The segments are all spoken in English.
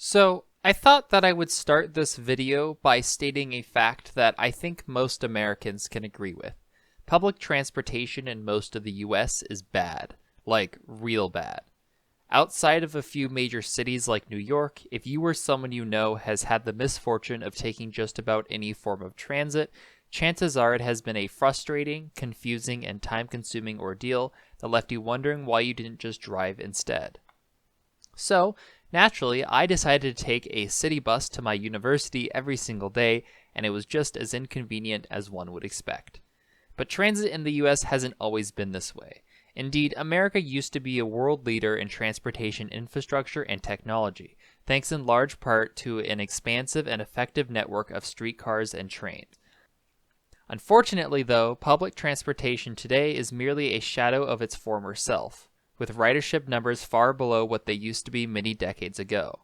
So, I thought that I would start this video by stating a fact that I think most Americans can agree with. Public transportation in most of the US is bad. Like, real bad. Outside of a few major cities like New York, if you or someone you know has had the misfortune of taking just about any form of transit, chances are it has been a frustrating, confusing, and time-consuming ordeal that left you wondering why you didn't just drive instead. So, naturally, I decided to take a city bus to my university every single day, and it was just as inconvenient as one would expect. But transit in the US hasn't always been this way. Indeed, America used to be a world leader in transportation infrastructure and technology, thanks in large part to an expansive and effective network of streetcars and trains. Unfortunately, though, public transportation today is merely a shadow of its former self, with ridership numbers far below what they used to be many decades ago.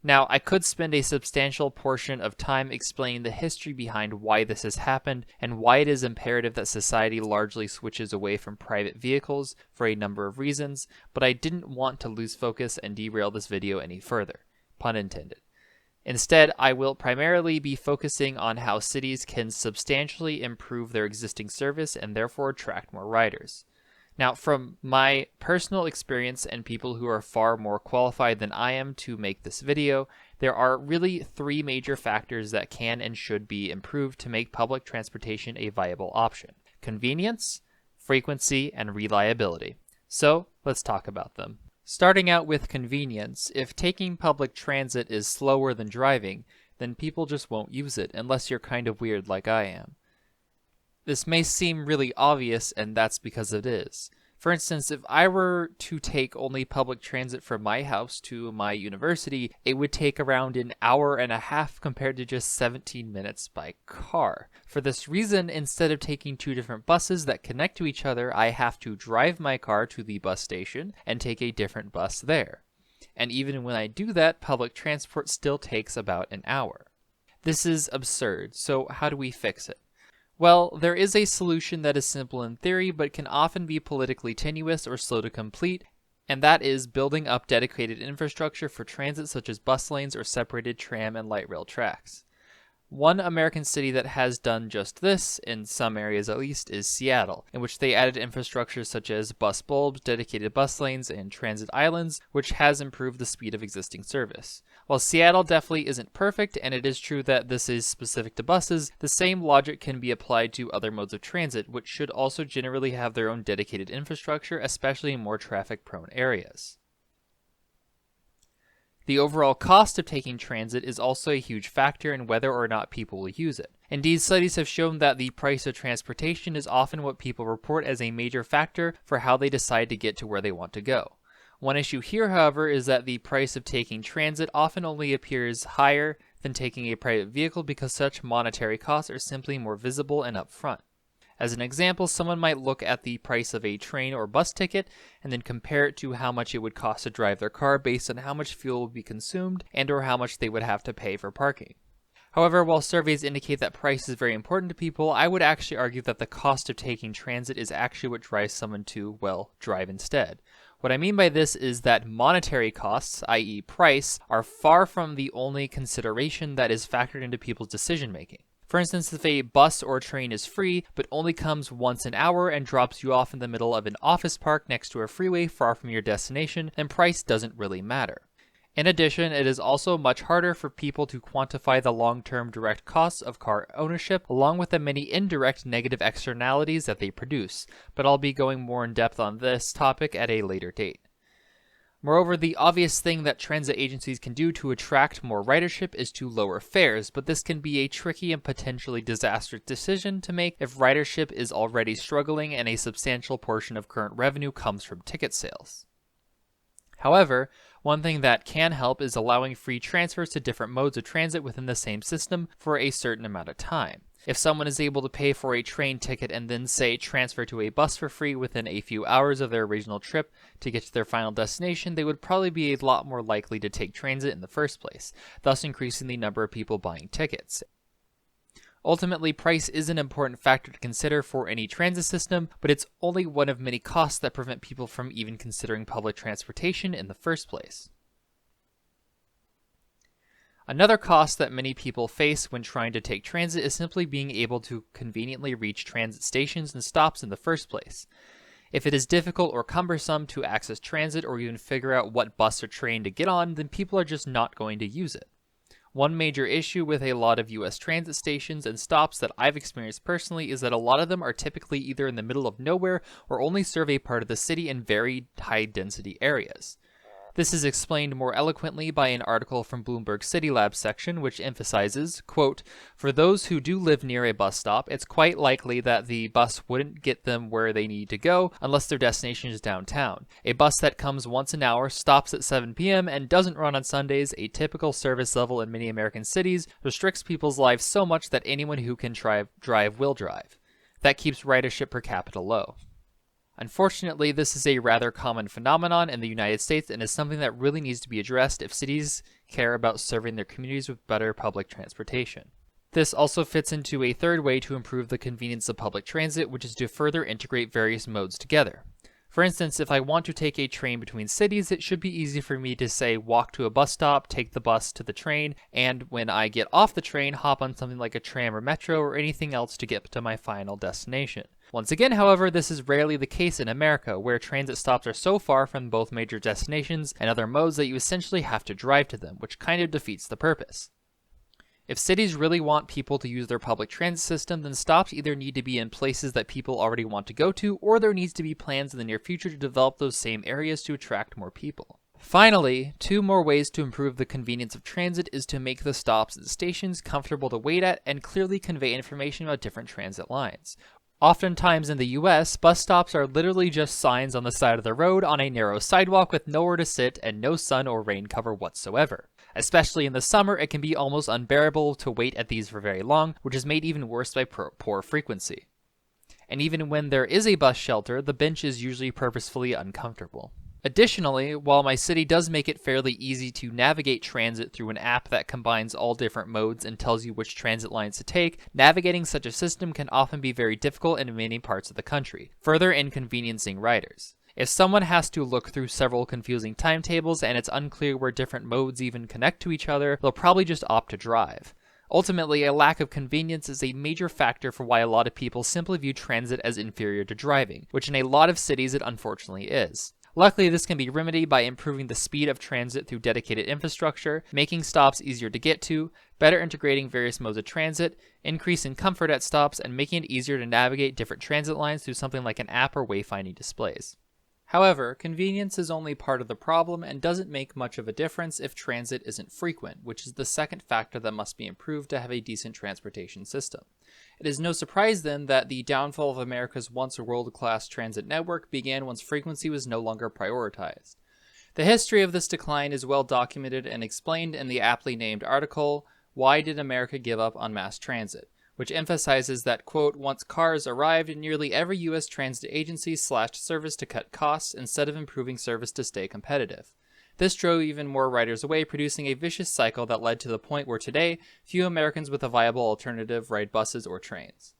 Now, I could spend a substantial portion of time explaining the history behind why this has happened and why it is imperative that society largely switches away from private vehicles for a number of reasons, but I didn't want to lose focus and derail this video any further. Pun intended. Instead, I will primarily be focusing on how cities can substantially improve their existing service and therefore attract more riders. Now, from my personal experience and people who are far more qualified than I am to make this video, there are really three major factors that can and should be improved to make public transportation a viable option: convenience, frequency, and reliability. So, let's talk about them. Starting out with convenience, if taking public transit is slower than driving, then people just won't use it unless you're kind of weird like I am. This may seem really obvious, and that's because it is. For instance, if I were to take only public transit from my house to my university, it would take around an hour and a half compared to just 17 minutes by car. For this reason, instead of taking two different buses that connect to each other, I have to drive my car to the bus station and take a different bus there. And even when I do that, public transport still takes about an hour. This is absurd, so how do we fix it? Well, there is a solution that is simple in theory, but can often be politically tenuous or slow to complete, and that is building up dedicated infrastructure for transit such as bus lanes or separated tram and light rail tracks. One American city that has done just this, in some areas at least, is Seattle, in which they added infrastructure such as bus bulbs, dedicated bus lanes, and transit islands, which has improved the speed of existing service. While Seattle definitely isn't perfect, and it is true that this is specific to buses, the same logic can be applied to other modes of transit, which should also generally have their own dedicated infrastructure, especially in more traffic-prone areas. The overall cost of taking transit is also a huge factor in whether or not people will use it. Indeed, studies have shown that the price of transportation is often what people report as a major factor for how they decide to get to where they want to go. One issue here, however, is that the price of taking transit often only appears higher than taking a private vehicle because such monetary costs are simply more visible and upfront. As an example, someone might look at the price of a train or bus ticket and then compare it to how much it would cost to drive their car based on how much fuel would be consumed and or how much they would have to pay for parking. However, while surveys indicate that price is very important to people, I would actually argue that the cost of taking transit is actually what drives someone to, well, drive instead. What I mean by this is that monetary costs, i.e. price, are far from the only consideration that is factored into people's decision making. For instance, if a bus or train is free, but only comes once an hour and drops you off in the middle of an office park next to a freeway far from your destination, then price doesn't really matter. In addition, it is also much harder for people to quantify the long-term direct costs of car ownership, along with the many indirect negative externalities that they produce, but I'll be going more in depth on this topic at a later date. Moreover, the obvious thing that transit agencies can do to attract more ridership is to lower fares, but this can be a tricky and potentially disastrous decision to make if ridership is already struggling and a substantial portion of current revenue comes from ticket sales. However, one thing that can help is allowing free transfers to different modes of transit within the same system for a certain amount of time. If someone is able to pay for a train ticket and then, say, transfer to a bus for free within a few hours of their original trip to get to their final destination, they would probably be a lot more likely to take transit in the first place, thus increasing the number of people buying tickets. Ultimately, price is an important factor to consider for any transit system, but it's only one of many costs that prevent people from even considering public transportation in the first place. Another cost that many people face when trying to take transit is simply being able to conveniently reach transit stations and stops in the first place. If it is difficult or cumbersome to access transit or even figure out what bus or train to get on, then people are just not going to use it. One major issue with a lot of US transit stations and stops that I've experienced personally is that a lot of them are typically either in the middle of nowhere or only serve a part of the city in very high density areas. This is explained more eloquently by an article from Bloomberg City Lab section, which emphasizes, quote, "For those who do live near a bus stop, it's quite likely that the bus wouldn't get them where they need to go unless their destination is downtown. A bus that comes once an hour, stops at 7 p.m., and doesn't run on Sundays, a typical service level in many American cities, restricts people's lives so much that anyone who can drive will drive. That keeps ridership per capita low." Unfortunately, this is a rather common phenomenon in the United States and is something that really needs to be addressed if cities care about serving their communities with better public transportation. This also fits into a third way to improve the convenience of public transit, which is to further integrate various modes together. For instance, if I want to take a train between cities, it should be easy for me to say walk to a bus stop, take the bus to the train, and when I get off the train, hop on something like a tram or metro or anything else to get to my final destination. Once again, however, this is rarely the case in America, where transit stops are so far from both major destinations and other modes that you essentially have to drive to them, which kind of defeats the purpose. If cities really want people to use their public transit system, then stops either need to be in places that people already want to go to, or there needs to be plans in the near future to develop those same areas to attract more people. Finally, 2 more ways to improve the convenience of transit is to make the stops at the stations comfortable to wait at and clearly convey information about different transit lines. Oftentimes in the US, bus stops are literally just signs on the side of the road on a narrow sidewalk with nowhere to sit and no sun or rain cover whatsoever. Especially in the summer, it can be almost unbearable to wait at these for very long, which is made even worse by poor frequency. And even when there is a bus shelter, the bench is usually purposefully uncomfortable. Additionally, while my city does make it fairly easy to navigate transit through an app that combines all different modes and tells you which transit lines to take, navigating such a system can often be very difficult in many parts of the country, further inconveniencing riders. If someone has to look through several confusing timetables and it's unclear where different modes even connect to each other, they'll probably just opt to drive. Ultimately, a lack of convenience is a major factor for why a lot of people simply view transit as inferior to driving, which in a lot of cities it unfortunately is. Luckily, this can be remedied by improving the speed of transit through dedicated infrastructure, making stops easier to get to, better integrating various modes of transit, increasing comfort at stops, and making it easier to navigate different transit lines through something like an app or wayfinding displays. However, convenience is only part of the problem and doesn't make much of a difference if transit isn't frequent, which is the second factor that must be improved to have a decent transportation system. It is no surprise then that the downfall of America's once world-class transit network began once frequency was no longer prioritized. The history of this decline is well documented and explained in the aptly named article, "Why Did America Give Up on Mass Transit?", which emphasizes that, quote, once cars arrived, nearly every U.S. transit agency slashed service to cut costs instead of improving service to stay competitive. This drove even more riders away, producing a vicious cycle that led to the point where today, few Americans with a viable alternative ride buses or trains.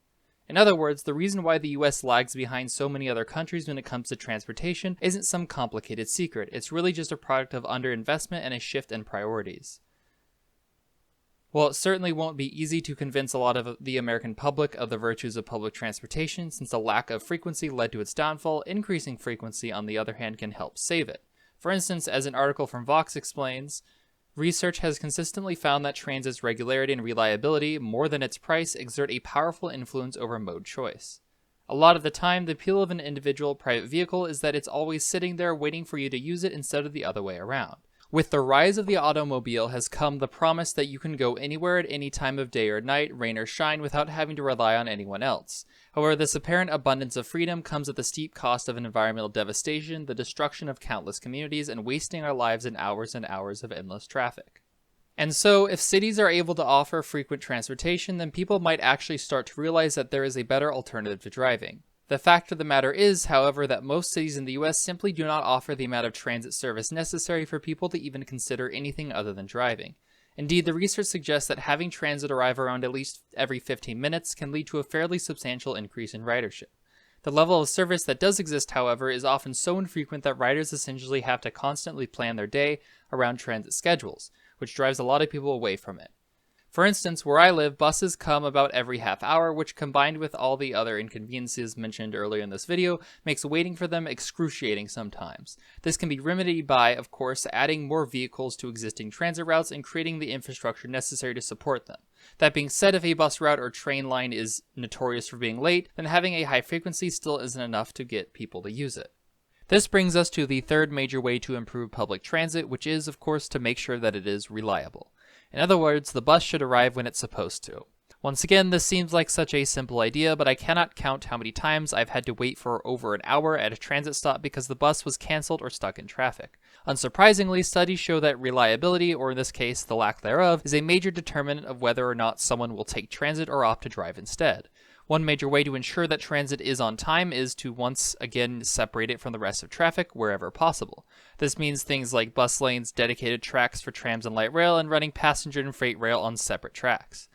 In other words, the reason why the US lags behind so many other countries when it comes to transportation isn't some complicated secret. It's really just a product of underinvestment and a shift in priorities. While it certainly won't be easy to convince a lot of the American public of the virtues of public transportation, since a lack of frequency led to its downfall, increasing frequency, on the other hand, can help save it. For instance, as an article from Vox explains, research has consistently found that transit's regularity and reliability, more than its price, exert a powerful influence over mode choice. A lot of the time, the appeal of an individual private vehicle is that it's always sitting there waiting for you to use it instead of the other way around. With the rise of the automobile has come the promise that you can go anywhere at any time of day or night, rain or shine, without having to rely on anyone else. However, this apparent abundance of freedom comes at the steep cost of environmental devastation, the destruction of countless communities, and wasting our lives in hours and hours of endless traffic. And so, if cities are able to offer frequent transportation, then people might actually start to realize that there is a better alternative to driving. The fact of the matter is, however, that most cities in the US simply do not offer the amount of transit service necessary for people to even consider anything other than driving. Indeed, the research suggests that having transit arrive around at least every 15 minutes can lead to a fairly substantial increase in ridership. The level of service that does exist, however, is often so infrequent that riders essentially have to constantly plan their day around transit schedules, which drives a lot of people away from it. For instance, where I live, buses come about every half hour, which combined with all the other inconveniences mentioned earlier in this video, makes waiting for them excruciating sometimes. This can be remedied by, of course, adding more vehicles to existing transit routes and creating the infrastructure necessary to support them. That being said, if a bus route or train line is notorious for being late, then having a high frequency still isn't enough to get people to use it. This brings us to the third major way to improve public transit, which is, of course, to make sure that it is reliable. In other words, the bus should arrive when it's supposed to. Once again, this seems like such a simple idea, but I cannot count how many times I've had to wait for over an hour at a transit stop because the bus was canceled or stuck in traffic. Unsurprisingly, studies show that reliability, or in this case, the lack thereof, is a major determinant of whether or not someone will take transit or opt to drive instead. One major way to ensure that transit is on time is to once again separate it from the rest of traffic wherever possible. This means things like bus lanes, dedicated tracks for trams and light rail, and running passenger and freight rail on separate tracks.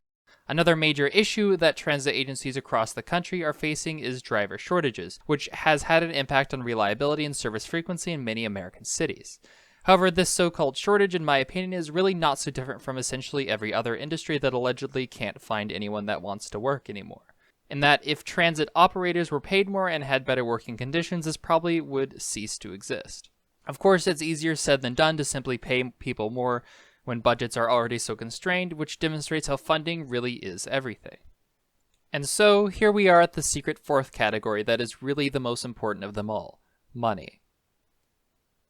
Another major issue that transit agencies across the country are facing is driver shortages, which has had an impact on reliability and service frequency in many American cities. However, this so-called shortage, in my opinion, is really not so different from essentially every other industry that allegedly can't find anyone that wants to work anymore. In that if transit operators were paid more and had better working conditions, this probably would cease to exist. Of course, it's easier said than done to simply pay people more when budgets are already so constrained, which demonstrates how funding really is everything. And so, here we are at the secret fourth category that is really the most important of them all: money.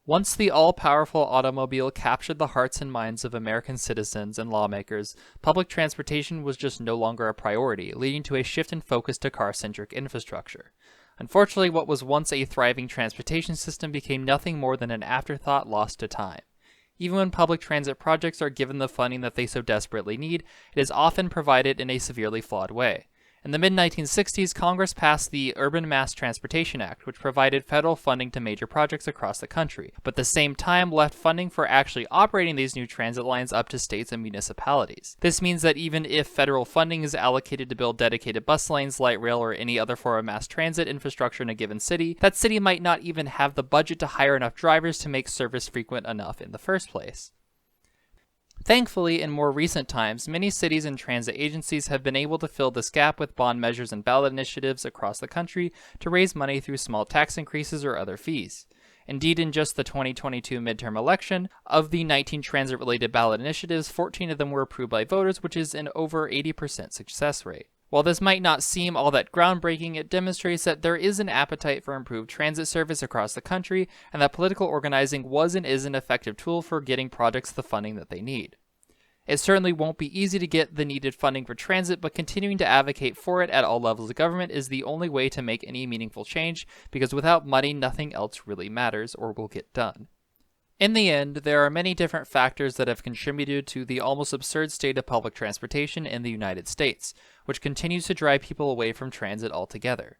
Once the all-powerful automobile captured the hearts and minds of American citizens and lawmakers, public transportation was just no longer a priority, leading to a shift in focus to car-centric infrastructure. Unfortunately, what was once a thriving transportation system became nothing more than an afterthought lost to time. Even when public transit projects are given the funding that they so desperately need, it is often provided in a severely flawed way. In the mid-1960s, Congress passed the Urban Mass Transportation Act, which provided federal funding to major projects across the country, but at the same time left funding for actually operating these new transit lines up to states and municipalities. This means that even if federal funding is allocated to build dedicated bus lanes, light rail, or any other form of mass transit infrastructure in a given city, that city might not even have the budget to hire enough drivers to make service frequent enough in the first place. Thankfully, in more recent times, many cities and transit agencies have been able to fill this gap with bond measures and ballot initiatives across the country to raise money through small tax increases or other fees. Indeed, in just the 2022 midterm election, of the 19 transit-related ballot initiatives, 14 of them were approved by voters, which is an over 80% success rate. While this might not seem all that groundbreaking, it demonstrates that there is an appetite for improved transit service across the country, and that political organizing was and is an effective tool for getting projects the funding that they need. It certainly won't be easy to get the needed funding for transit, but continuing to advocate for it at all levels of government is the only way to make any meaningful change, because without money, nothing else really matters or will get done. In the end, there are many different factors that have contributed to the almost absurd state of public transportation in the United States, which continues to drive people away from transit altogether.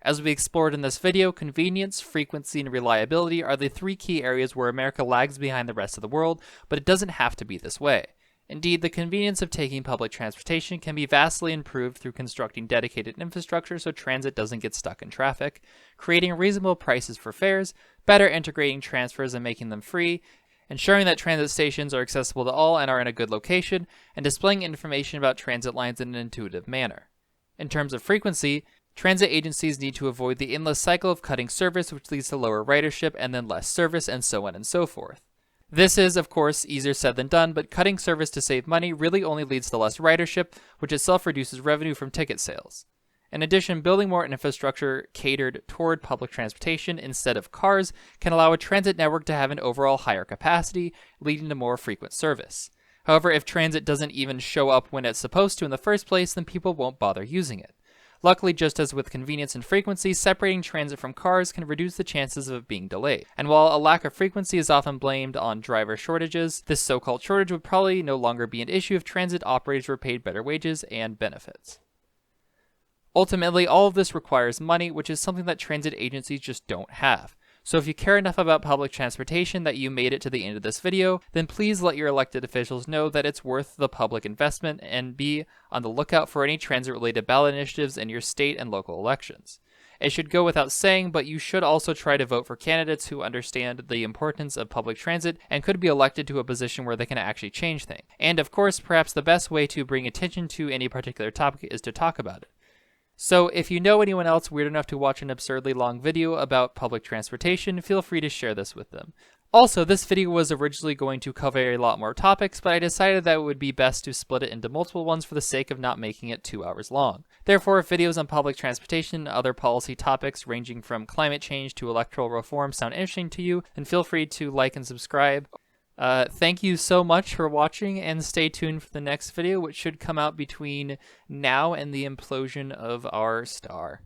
As we explored in this video, convenience, frequency, and reliability are the three key areas where America lags behind the rest of the world, but it doesn't have to be this way. Indeed, the convenience of taking public transportation can be vastly improved through constructing dedicated infrastructure so transit doesn't get stuck in traffic, creating reasonable prices for fares, better integrating transfers and making them free, ensuring that transit stations are accessible to all and are in a good location, and displaying information about transit lines in an intuitive manner. In terms of frequency, transit agencies need to avoid the endless cycle of cutting service, which leads to lower ridership and then less service, and so on and so forth. This is, of course, easier said than done, but cutting service to save money really only leads to less ridership, which itself reduces revenue from ticket sales. In addition, building more infrastructure catered toward public transportation instead of cars can allow a transit network to have an overall higher capacity, leading to more frequent service. However, if transit doesn't even show up when it's supposed to in the first place, then people won't bother using it. Luckily, just as with convenience and frequency, separating transit from cars can reduce the chances of it being delayed. And while a lack of frequency is often blamed on driver shortages, this so-called shortage would probably no longer be an issue if transit operators were paid better wages and benefits. Ultimately, all of this requires money, which is something that transit agencies just don't have. So if you care enough about public transportation that you made it to the end of this video, then please let your elected officials know that it's worth the public investment, and be on the lookout for any transit-related ballot initiatives in your state and local elections. It should go without saying, but you should also try to vote for candidates who understand the importance of public transit and could be elected to a position where they can actually change things. And of course, perhaps the best way to bring attention to any particular topic is to talk about it. So if you know anyone else weird enough to watch an absurdly long video about public transportation, feel free to share this with them. Also, this video was originally going to cover a lot more topics, but I decided that it would be best to split it into multiple ones for the sake of not making it 2 hours long. Therefore, if videos on public transportation and other policy topics ranging from climate change to electoral reform sound interesting to you, then feel free to like and subscribe. Thank you so much for watching, and stay tuned for the next video, which should come out between now and the implosion of our star.